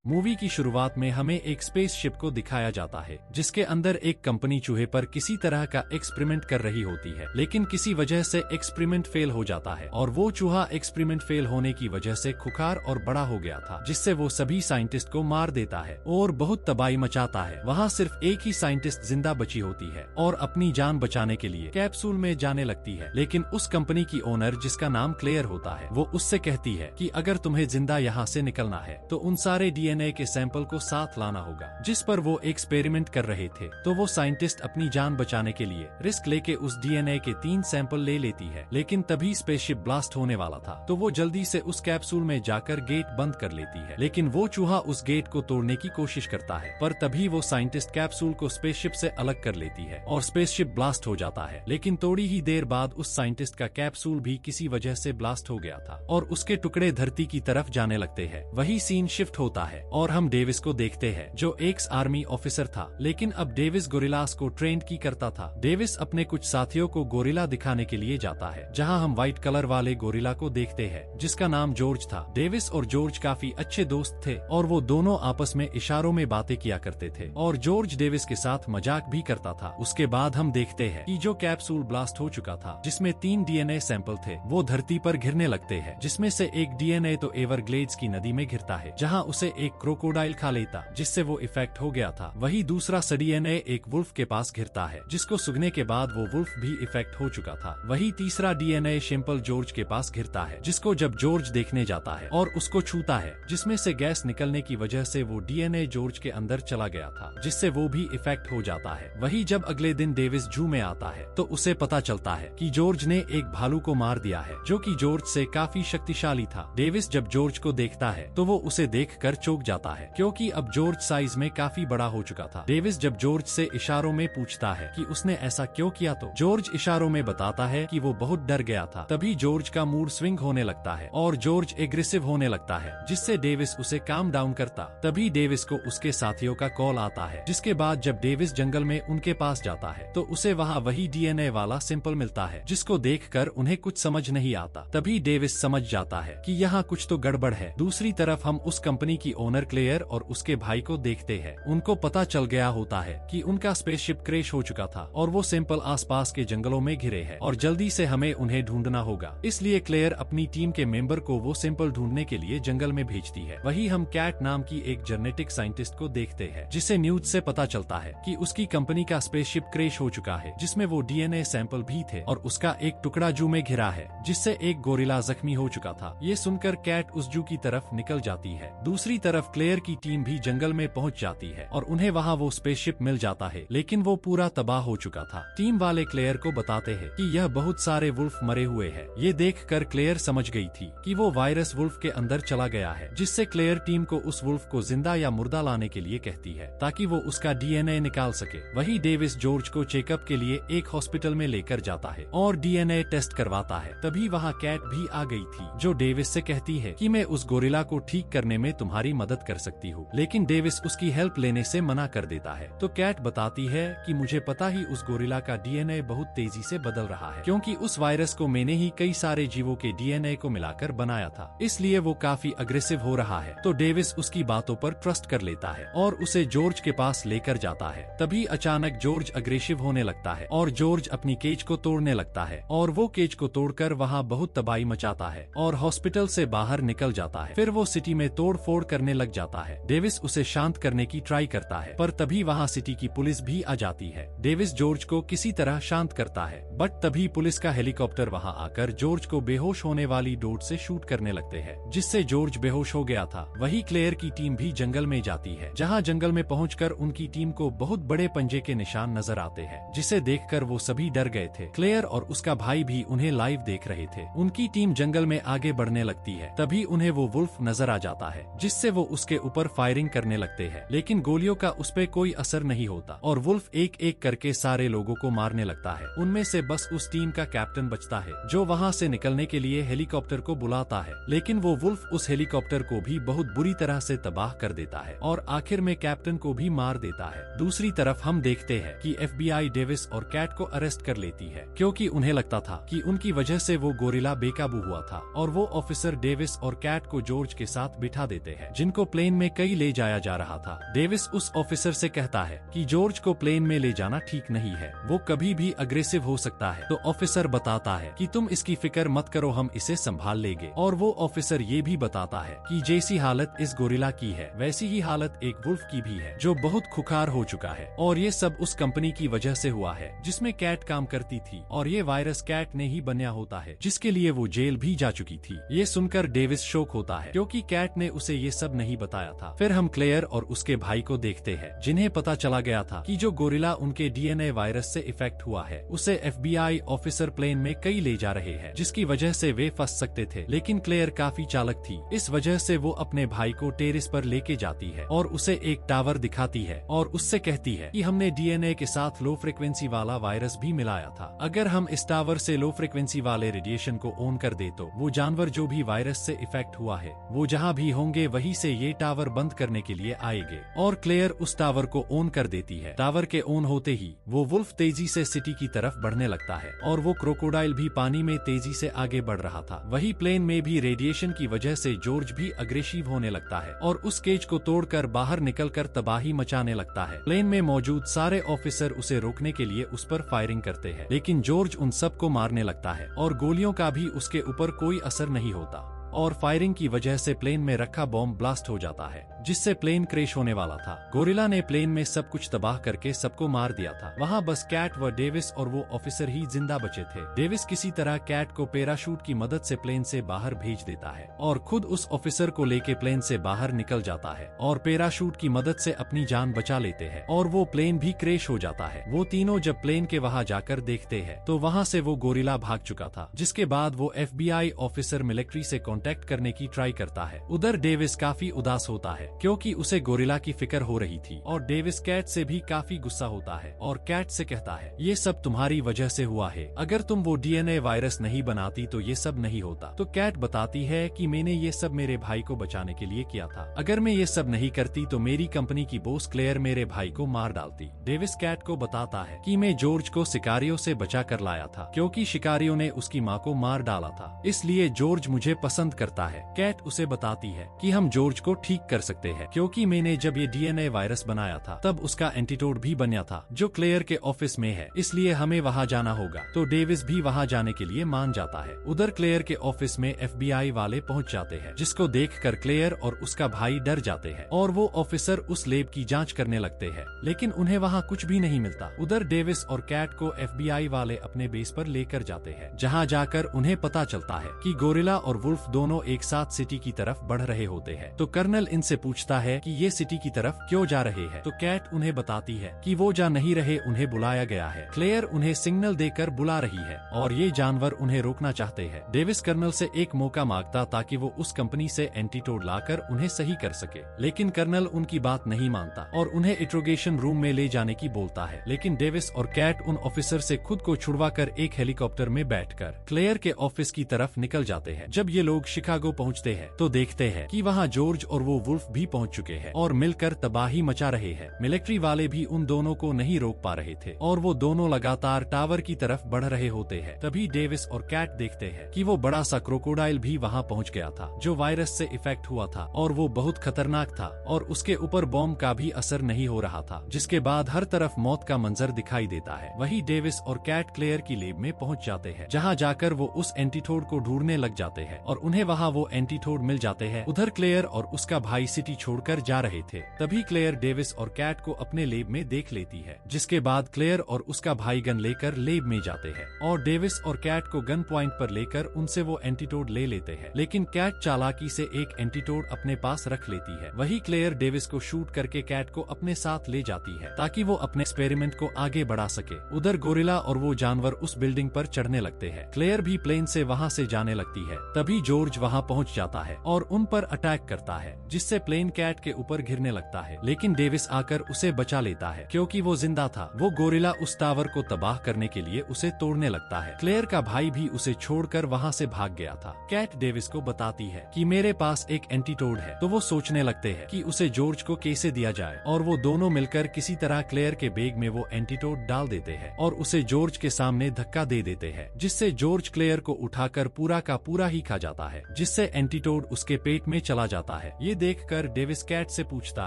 Movie की शुरुआत में हमें एक स्पेसशिप को दिखाया जाता है जिसके अंदर एक कंपनी चूहे पर किसी तरह का एक्सपेरिमेंट कर रही होती है, लेकिन किसी वजह से एक्सपेरिमेंट फेल हो जाता है और वो चूहा एक्सपेरिमेंट फेल होने की वजह से खुखार और बड़ा हो गया था, जिससे वो सभी साइंटिस्ट को मार देता है और बहुत तबाही मचाता है। वहाँ सिर्फ एक ही साइंटिस्ट जिंदा बची होती है और अपनी जान बचाने के लिए कैप्सूल में जाने लगती है, लेकिन उस कंपनी की ओनर जिसका नाम क्लेयर होता है वो उससे कहती है कि अगर तुम्हें जिंदा यहाँ से निकलना है तो उन सारे डीएनए के सैंपल को साथ लाना होगा जिस पर वो एक्सपेरिमेंट कर रहे थे। तो वो साइंटिस्ट अपनी जान बचाने के लिए रिस्क लेके उस डीएनए के 3 सैंपल ले लेती है, लेकिन तभी स्पेसशिप ब्लास्ट होने वाला था तो वो जल्दी से उस कैप्सूल में जाकर गेट बंद कर लेती है, लेकिन वो चूहा उस गेट को तोड़ने की कोशिश करता है, पर तभी वो साइंटिस्ट कैप्सूल को स्पेसशिप से अलग कर लेती है और स्पेसशिप ब्लास्ट हो जाता है। लेकिन थोड़ी ही देर बाद उस साइंटिस्ट का कैप्सूल भी किसी वजह से ब्लास्ट हो गया था और उसके टुकड़े धरती की तरफ जाने लगते हैं। वही सीन शिफ्ट होता है और हम डेविस को देखते हैं जो एक्स आर्मी ऑफिसर था, लेकिन अब डेविस गोरिल्लास को ट्रेन की करता था। डेविस अपने कुछ साथियों को गोरिल्ला दिखाने के लिए जाता है जहां हम व्हाइट कलर वाले गोरिल्ला को देखते हैं जिसका नाम जॉर्ज था। डेविस और जॉर्ज काफी अच्छे दोस्त थे और वो दोनों आपस में इशारों में बातें किया करते थे और जॉर्ज डेविस के साथ मजाक भी करता था। उसके बाद हम देखते हैं कि जो कैप्सूल ब्लास्ट हो चुका था जिसमें 3 डीएनए सैंपल थे वो धरती पर गिरने लगते हैं, जिसमें से एक डीएनए तो एवरग्लेड्स की नदी में गिरता है जहां उसे एक क्रोकोडाइल खा लेता जिससे वो इफेक्ट हो गया था। वही दूसरा डीएनए एक वुल्फ के पास गिरता है जिसको सूंघने के बाद वो वुल्फ भी इफेक्ट हो चुका था। वही तीसरा डीएनए शिंपल जॉर्ज के पास गिरता है जिसको जब जॉर्ज देखने जाता है और उसको छूता है जिसमें से गैस निकलने की वजह से वो डीएनए जॉर्ज के अंदर चला गया था जिससे वो भी इफेक्ट हो जाता है। वही जब अगले दिन डेविस जू में आता है तो उसे पता चलता है कि जॉर्ज ने एक भालू को मार दिया है जो कि जॉर्ज से काफी शक्तिशाली था। डेविस जब जॉर्ज को देखता है तो वो उसे देखकर चौंक जाता है क्योंकि अब जॉर्ज साइज में काफी बड़ा हो चुका था। डेविस जब जॉर्ज से इशारों में पूछता है कि उसने ऐसा क्यों किया तो जॉर्ज इशारों में बताता है कि वो बहुत डर गया था। तभी जॉर्ज का मूड स्विंग होने लगता है और जॉर्ज एग्रेसिव होने लगता है जिससे डेविस उसे काम डाउन करता। तभी डेविस को उसके साथियों का कॉल आता है, जिसके बाद जब डेविस जंगल में उनके पास जाता है तो उसे वहाँ वही डीएनए वाला सैंपल मिलता है जिसको देखकर उन्हें कुछ समझ नहीं आता। तभी डेविस समझ जाता है कि यहाँ कुछ तो गड़बड़ है। दूसरी तरफ हम उस कंपनी की ओनर क्लेयर और उसके भाई को देखते हैं। उनको पता चल गया होता है कि उनका स्पेसशिप क्रैश हो चुका था और वो सैंपल आसपास के जंगलों में घिरे हैं और जल्दी से हमें उन्हें ढूंढना होगा। इसलिए क्लेयर अपनी टीम के मेंबर को वो सैंपल ढूंढने के लिए जंगल में भेजती है। वही हम कैट नाम की एक जेनेटिक साइंटिस्ट को देखते हैं जिसे न्यूज से पता चलता है कि उसकी कंपनी का स्पेसशिप क्रैश हो चुका है जिसमें वो डीएनए सैंपल भी थे और उसका एक टुकड़ा जू में घिरा है जिससे एक गोरिल्ला जख्मी हो चुका था। ये सुनकर कैट उस जू की तरफ निकल जाती है। दूसरी तरफ क्लेयर की टीम भी जंगल में पहुंच जाती है और उन्हें वहां वो स्पेसशिप मिल जाता है, लेकिन वो पूरा तबाह हो चुका था। टीम वाले क्लेयर को बताते हैं कि यह बहुत सारे वुल्फ मरे हुए हैं। ये देखकर क्लेयर समझ गई थी कि वो वायरस वुल्फ के अंदर चला गया है, जिससे क्लेयर टीम को उस वुल्फ को जिंदा या मुर्दा लाने के लिए कहती है ताकि वो उसका डीएनए निकाल सके। वही डेविस जॉर्ज को चेकअप के लिए एक हॉस्पिटल में लेकर जाता है और डीएनए टेस्ट करवाता है। तभी वहाँ कैट भी आ गई थी जो डेविस से कहती है कि मैं उस गोरिल्ला को ठीक करने में तुम्हारी मदद कर सकती हूँ, लेकिन डेविस उसकी हेल्प लेने से मना कर देता है। तो कैट बताती है कि मुझे पता ही उस गोरिल्ला का डीएनए बहुत तेजी से बदल रहा है क्योंकि उस वायरस को मैंने ही कई सारे जीवों के डीएनए को मिलाकर बनाया था, इसलिए वो काफी अग्रेसिव हो रहा है। तो डेविस उसकी बातों पर ट्रस्ट कर लेता है और उसे जॉर्ज के पास लेकर जाता है। तभी अचानक जॉर्ज अग्रेसिव होने लगता है और जॉर्ज अपनी केज को तोड़ने लगता है और वो केज को तोड़कर वहाँ बहुत तबाही मचाता है और हॉस्पिटल से बाहर निकल जाता है। फिर वो सिटी में तोड़ फोड़ करने लग जाता है। डेविस उसे शांत करने की ट्राई करता है पर तभी वहाँ सिटी की पुलिस भी आ जाती है। डेविस जॉर्ज को किसी तरह शांत करता है बट तभी पुलिस का हेलीकॉप्टर वहाँ आकर जॉर्ज को बेहोश होने वाली डॉट से शूट करने लगते हैं जिससे जॉर्ज बेहोश हो गया था। वही क्लेयर की टीम भी जंगल में जाती है जहाँ जंगल में पहुंचकर उनकी टीम को बहुत बड़े पंजे के निशान नजर आते हैं जिसे देखकर वो सभी डर गए थे। क्लेयर और उसका भाई भी उन्हें लाइव देख रहे थे। उनकी टीम जंगल में आगे बढ़ने लगती है तभी उन्हें वो वुल्फ नजर आ जाता है जिससे वो उसके ऊपर फायरिंग करने लगते हैं, लेकिन गोलियों का उस पे कोई असर नहीं होता और वुल्फ एक एक करके सारे लोगों को मारने लगता है। उनमें से बस उस टीम का कैप्टन बचता है जो वहाँ से निकलने के लिए हेलीकॉप्टर को बुलाता है, लेकिन वो वुल्फ उस हेलीकॉप्टर को भी बहुत बुरी तरह से तबाह कर देता है और आखिर में कैप्टन को भी मार देता है। दूसरी तरफ हम देखते हैं कि FBI डेविस और कैट को अरेस्ट कर लेती है क्योंकि उन्हें लगता था कि उनकी वजह से वो गोरिल्ला बेकाबू हुआ था और वो ऑफिसर डेविस और कैट को जॉर्ज के साथ बिठा देते हैं जिनको जिसको प्लेन में कई ले जाया जा रहा था। डेविस उस ऑफिसर से कहता है कि जॉर्ज को प्लेन में ले जाना ठीक नहीं है, वो कभी भी अग्रेसिव हो सकता है। तो ऑफिसर बताता है कि तुम इसकी फिक्र मत करो, हम इसे संभाल लेंगे। और वो ऑफिसर ये भी बताता है कि जैसी हालत इस गोरिल्ला की है वैसी ही हालत एक वुल्फ की भी है जो बहुत खुखार हो चुका है, और ये सब उस कंपनी की वजह से हुआ है जिसमें कैट काम करती थी, और ये वायरस कैट ने ही बनाया होता है जिसके लिए वो जेल भी जा चुकी थी। ये सुनकर डेविस शॉक होता है क्योंकि कैट ने उसे ये सब नहीं बताया था। फिर हम क्लेयर और उसके भाई को देखते हैं जिन्हें पता चला गया था कि जो गोरिल्ला उनके डीएनए वायरस से इफेक्ट हुआ है उसे एफबीआई ऑफिसर प्लेन में कई ले जा रहे हैं, जिसकी वजह से वे फंस सकते थे। लेकिन क्लेयर काफी चालाक थी, इस वजह से वो अपने भाई को टेरेस पर लेके जाती है और उसे एक टावर दिखाती है और उससे कहती है कि हमने डीएनए के साथ लो फ्रिक्वेंसी वाला वायरस भी मिलाया था। अगर हम इस टावर से लो फ्रिक्वेंसी वाले रेडिएशन को ऑन कर दे तो वो जानवर जो भी वायरस से इफेक्ट हुआ है वो जहाँ भी होंगे वहीं से ये टावर बंद करने के लिए आएंगे। और क्लेयर उस टावर को ऑन कर देती है। टावर के ऑन होते ही वो वुल्फ तेजी से सिटी की तरफ बढ़ने लगता है और वो क्रोकोडाइल भी पानी में तेजी से आगे बढ़ रहा था। वही प्लेन में भी रेडिएशन की वजह से जॉर्ज भी अग्रेसिव होने लगता है और उस केज को तोड़कर बाहर निकलकर तबाही मचाने लगता है। प्लेन में मौजूद सारे ऑफिसर उसे रोकने के लिए उस पर फायरिंग करते हैं, लेकिन जॉर्ज उन सबको मारने लगता है और गोलियों का भी उसके ऊपर कोई असर नहीं होता और फायरिंग की वजह से प्लेन में रखा बॉम्ब ब्लास्ट हो जाता है जिससे प्लेन क्रैश होने वाला था। गोरिल्ला ने प्लेन में सब कुछ तबाह करके सबको मार दिया था। वहाँ बस कैट व डेविस और वो ऑफिसर ही जिंदा बचे थे। डेविस किसी तरह कैट को पैराशूट की मदद से प्लेन से बाहर भेज देता है और खुद उस ऑफिसर को लेके प्लेन से बाहर निकल जाता है और पैराशूट की मदद से अपनी जान बचा लेते हैं और वो प्लेन भी क्रैश हो जाता है। वो तीनों जब प्लेन के वहाँ जाकर देखते हैं तो वहाँ से वो गोरिल्ला भाग चुका था, जिसके बाद वो FBI ऑफिसर मिलिट्री से कांटेक्ट करने की ट्राई करता है। उधर डेविस काफी उदास होता है क्योंकि उसे गोरिल्ला की फिक्र हो रही थी और डेविस कैट से भी काफी गुस्सा होता है और कैट से कहता है ये सब तुम्हारी वजह से हुआ है, अगर तुम वो डीएनए वायरस नहीं बनाती तो ये सब नहीं होता। तो कैट बताती है कि मैंने ये सब मेरे भाई को बचाने के लिए किया था, अगर मैं ये सब नहीं करती तो मेरी कंपनी की बॉस क्लेयर मेरे भाई को मार डालती। डेविस कैट को बताता है कि मैं जॉर्ज को शिकारियों से बचा कर लाया था क्योंकि शिकारियों ने उसकी माँ को मार डाला था, इसलिए जॉर्ज मुझे पसंद करता है। कैट उसे बताती है कि हम जॉर्ज को ठीक कर सकते हैं क्योंकि मैंने जब ये डीएनए वायरस बनाया था तब उसका एंटीडोट भी बना था जो क्लेयर के ऑफिस में है, इसलिए हमें वहाँ जाना होगा। तो डेविस भी वहाँ जाने के लिए मान जाता है। उधर क्लेयर के ऑफिस में FBI वाले पहुँच जाते हैं, जिसको देखकर क्लेयर और उसका भाई डर जाते हैं और वो ऑफिसर उस लैब की जांच करने लगते हैं, लेकिन उन्हें वहाँ कुछ भी नहीं मिलता। उधर डेविस और कैट को FBI वाले अपने बेस पर लेकर जाते हैं, जहाँ जाकर उन्हें पता चलता है कि गोरिल्ला और वुल्फ दोनों एक साथ सिटी की तरफ बढ़ रहे होते हैं। तो कर्नल इनसे पूछता है कि ये सिटी की तरफ क्यों जा रहे हैं। तो कैट उन्हें बताती है कि वो जा नहीं रहे, उन्हें बुलाया गया है। क्लेयर उन्हें सिग्नल देकर बुला रही है और ये जानवर उन्हें रोकना चाहते हैं। डेविस कर्नल से एक मौका मांगता ताकि वो उस कंपनी से एंटीडोट लाकर उन्हें सही कर सके, लेकिन कर्नल उनकी बात नहीं मानता और उन्हें इंट्रोगेशन रूम में ले जाने की बोलता है। लेकिन डेविस और कैट उन ऑफिसर से खुद को छुड़वाकर एक हेलीकॉप्टर में बैठकर क्लेयर के ऑफिस की तरफ निकल जाते हैं। जब ये लोग शिकागो पहुंचते हैं तो देखते हैं कि वहां जॉर्ज और वो वुल्फ भी पहुंच चुके हैं और मिलकर तबाही मचा रहे हैं। मिलिट्री वाले भी उन दोनों को नहीं रोक पा रहे थे और वो दोनों लगातार टावर की तरफ बढ़ रहे होते हैं। तभी डेविस और कैट देखते हैं कि वो बड़ा सा क्रोकोडाइल भी वहां पहुंच गया था जो वायरस से इफेक्ट हुआ था और वो बहुत खतरनाक था और उसके ऊपर बॉम्ब का भी असर नहीं हो रहा था, जिसके बाद हर तरफ मौत का मंजर दिखाई देता है। वही डेविस और कैट क्लेयर की लैब में पहुंच जाते हैं, जहां जाकर वो उस एंटीडोट को ढूंढने लग जाते हैं और उन्हें वहां वो एंटीडोट मिल जाते हैं। उधर क्लेयर और उसका भाई सिटी छोड़कर जा रहे थे। तभी क्लेयर डेविस और कैट को अपने लैब में देख लेती है, जिसके बाद क्लेयर और उसका भाई गन लेकर लैब में जाते हैं और डेविस और कैट को गन पॉइंट पर लेकर उनसे वो एंटीडोट ले लेते हैं। लेकिन कैट चालाकी से एक एंटीडोट अपने पास रख लेती है। वही क्लेयर डेविस को शूट करके कैट को अपने साथ ले जाती है ताकि वो अपने एक्सपेरिमेंट को आगे बढ़ा सके। उधर गोरिल्ला और वो जानवर उस बिल्डिंग पर चढ़ने लगते हैं। क्लेयर भी प्लेन से वहाँ से जाने लगती है। तभी जॉर्ज वहाँ पहुँच जाता है और उन पर अटैक करता है, जिससे प्लेन कैट के ऊपर गिरने लगता है। लेकिन डेविस आकर उसे बचा लेता है क्योंकि वो जिंदा था। वो गोरिल्ला उस टावर को तबाह करने के लिए उसे तोड़ने लगता है। क्लेयर का भाई भी उसे छोड़कर वहाँ से भाग गया था। कैट डेविस को बताती है कि मेरे पास एक एंटीडोट है। तो वो सोचने लगते हैं कि उसे जॉर्ज को कैसे दिया जाए और वो दोनों मिलकर किसी तरह क्लेयर के बैग में वो एंटीडोट डाल देते हैं और उसे जॉर्ज के सामने धक्का दे देते हैं, जिससे जॉर्ज क्लेयर को उठाकर पूरा का पूरा ही खा जाता है, जिससे एंटीडोट उसके पेट में चला जाता है। ये देखकर देखकर डेविस कैट से पूछता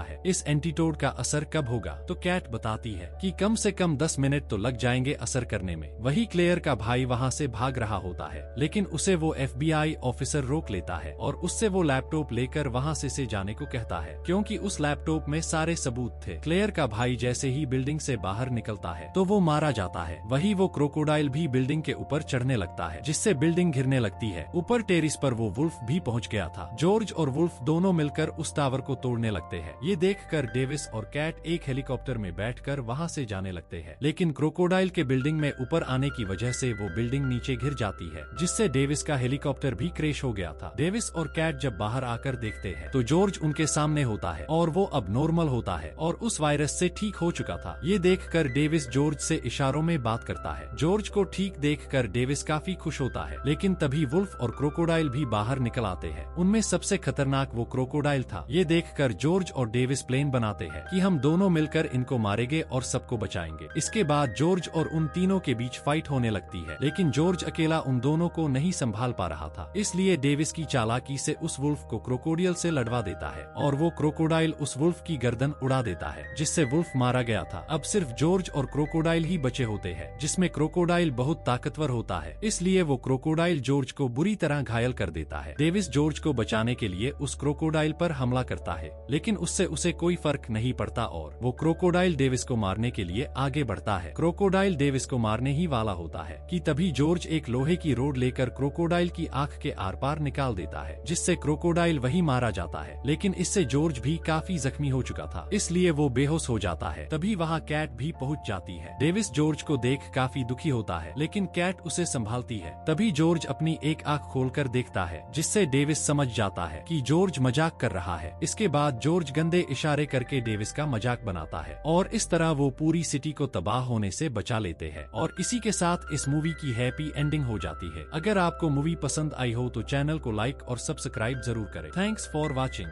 है, इस एंटीटोड का असर कब होगा? तो कैट बताती है कि कम से कम 10 मिनट तो लग जाएंगे असर करने में। वही क्लेयर का भाई वहाँ से भाग रहा होता है, लेकिन उसे वो FBI ऑफिसर रोक लेता है और उससे वो लैपटॉप लेकर वहाँ से जाने को कहता है, क्योंकि उस लैपटॉप में सारे सबूत थे। क्लेयर का भाई जैसे ही बिल्डिंग से बाहर निकलता है तो वो मारा जाता है। वही वो क्रोकोडाइल भी बिल्डिंग के ऊपर चढ़ने लगता है, जिससे बिल्डिंग गिरने लगती है। ऊपर टेरिस पर वो वुल्फ भी पहुंच गया था। जॉर्ज और वुल्फ दोनों मिलकर उस टावर को तोड़ने लगते हैं। ये देखकर डेविस और कैट एक हेलीकॉप्टर में बैठकर वहां से जाने लगते हैं, लेकिन क्रोकोडाइल के बिल्डिंग में ऊपर आने की वजह से वो बिल्डिंग नीचे गिर जाती है, जिससे डेविस का हेलीकॉप्टर भी क्रैश हो गया था। डेविस और कैट जब बाहर आकर देखते हैं तो जॉर्ज उनके सामने होता है और वो अब नॉर्मल होता है और उस वायरस से ठीक हो चुका था। ये देखकर डेविस जॉर्ज से इशारों में बात करता है। जॉर्ज को ठीक देखकर डेविस काफी खुश होता है, लेकिन तभी वुल्फ और क्रोकोडाइल भी बाहर निकल आते हैं। उनमें सबसे खतरनाक वो क्रोकोडाइल था। ये देखकर जॉर्ज और डेविस प्लान बनाते हैं कि हम दोनों मिलकर इनको मारेंगे और सबको बचाएंगे। इसके बाद जॉर्ज और उन तीनों के बीच फाइट होने लगती है, लेकिन जॉर्ज अकेला उन दोनों को नहीं संभाल पा रहा था। इसलिए डेविस की चालाकी से उस वुल्फ को क्रोकोडाइल से लड़वा देता है और वो क्रोकोडाइल उस वुल्फ की गर्दन उड़ा देता है, जिससे वुल्फ मारा गया था। अब सिर्फ जॉर्ज और क्रोकोडाइल ही बचे होते हैं, जिसमें क्रोकोडाइल बहुत ताकतवर होता है, इसलिए वो क्रोकोडाइल जॉर्ज को बुरी तरह घायल कर देता है। डेविस जॉर्ज को बचाने के लिए उस क्रोकोडाइल पर हमला करता है, लेकिन उससे उसे कोई फर्क नहीं पड़ता और वो क्रोकोडाइल डेविस को मारने के लिए आगे बढ़ता है। क्रोकोडाइल डेविस को मारने ही वाला होता है कि तभी जॉर्ज एक लोहे की रोड लेकर क्रोकोडाइल की आंख के आर पार निकाल देता है, जिससे क्रोकोडाइल वही मारा जाता है। लेकिन इससे जॉर्ज भी काफी जख्मी हो चुका था, इसलिए वो बेहोश हो जाता है। तभी वहाँ कैट भी पहुँच जाती है। डेविस जॉर्ज को देख काफी दुखी होता है, लेकिन कैट उसे संभालती है। तभी जॉर्ज अपनी एक आंख खोलकर देखता है, जिससे डेविस समझ जाता है कि जॉर्ज मजाक कर रहा है। इसके बाद जॉर्ज गंदे इशारे करके डेविस का मजाक बनाता है और इस तरह वो पूरी सिटी को तबाह होने से बचा लेते हैं। और इसी के साथ इस मूवी की हैप्पी एंडिंग हो जाती है। अगर आपको मूवी पसंद आई हो तो चैनल को लाइक और सब्सक्राइब जरूर करें। Thanks for watching.